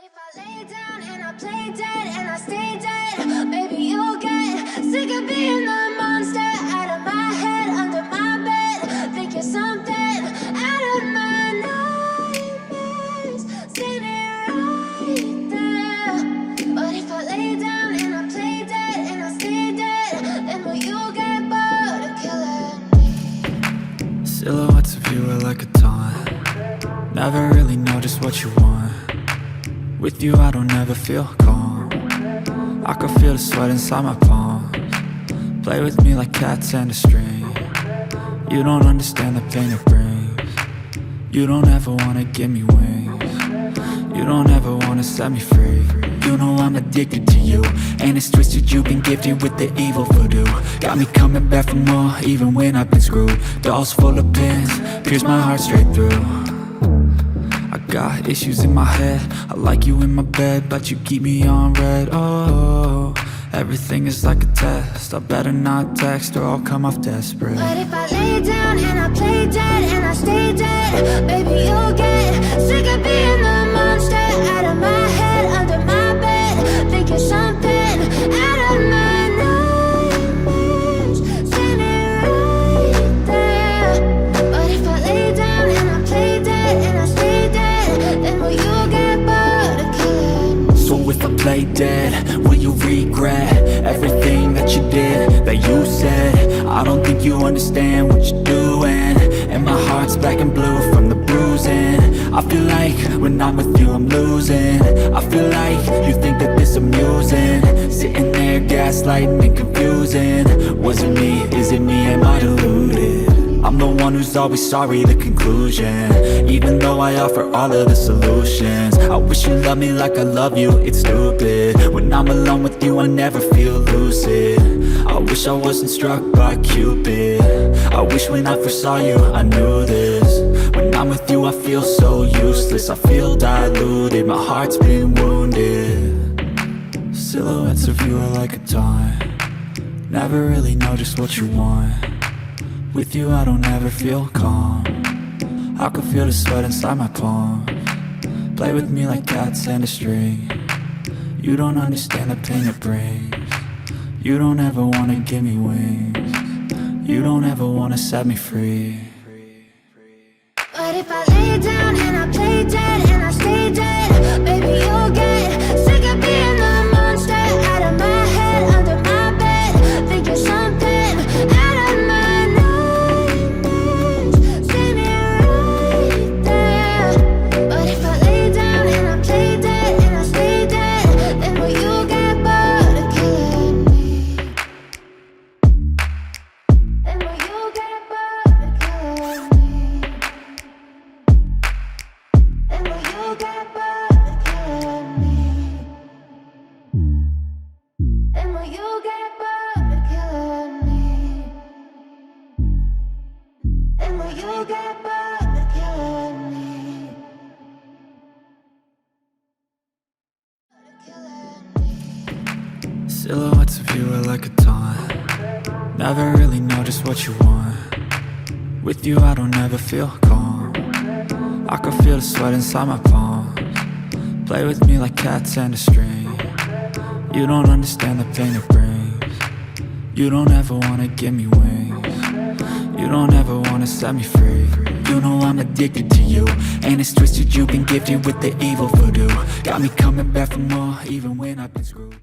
if I lay down and I play dead and I stay dead, maybe you'll get sick of being the monster out of my head, under my bed. Think you're something out of my nightmares, standing right there. But if I lay down and I play dead and I stay dead, then will you get bored of killing me? Silhouettes of you are like a taunt. Never really know just what you want. With you I don't ever feel calm. I can feel the sweat inside my palms. Play with me like cats and a string. You don't understand the pain it brings. You don't ever wanna give me wings. You don't ever wanna set me free. You know I'm addicted to you, and it's twisted, you've been gifted with the evil voodoo. Got me coming back for more, even when I've been screwed. Dolls full of pins, pierce my heart straight through. I got issues in my head, I like you in my bed, but you keep me on red. Oh, everything is like a test, I better not text or I'll come off desperate. But if I lay down and I play dead and I stay dead, baby you'll get sick of being the monster out of my head, under my bed. Think you're something out of my nightmares, standing right there. But if I lay down and I play dead and I stay dead, then will you get bored of killing me? So if I play dead, will you regret everything that you did, that you said? I don't think you understand what you're doing, and my heart's black and blue from the bruising. I feel like when I'm with you I'm losing. I feel like you think that this amusing, sitting there gaslighting and confusing. Was it me? Is it me? Am I deluded? I'm the one who's always sorry, the conclusion, even though I offer all of the solutions. I wish you loved me like I love you, it's stupid. When I'm alone with you I never feel lucid. I wish I wasn't struck by Cupid. I wish when I first saw you I knew this. When I'm with you I feel so useless, I feel diluted, my heart's been wounded. Silhouettes of you are like a taunt. Never really know just what you want. With you I don't ever feel calm. I can feel the sweat inside my palms. Play with me like cats and a string. You don't understand the pain it brings. You don't ever wanna give me wings. You don't ever wanna set me free. But if I lay down and I play dead and I stay dead, baby you'll get sick of being the monster out of my head, under my bed. Think you're something out of my nightmares, standing right there. But if I lay down and I play dead and I stay dead, then will you get bored of killing me? Then will you get bored of killing me? And will you get bored of killing me? And will you get bored of killing me? And will you get bored of killing me? Silhouettes of you are like a taunt. Never really know just what you want. With you I don't ever feel calm. I can feel the sweat inside my palms. Play with me like cats and a string. You don't understand the pain it brings. You don't ever wanna give me wings. You don't ever wanna set me free. You know I'm addicted to you, and it's twisted, you've been gifted with the evil voodoo. Got me coming back for more, even when I've been screwed.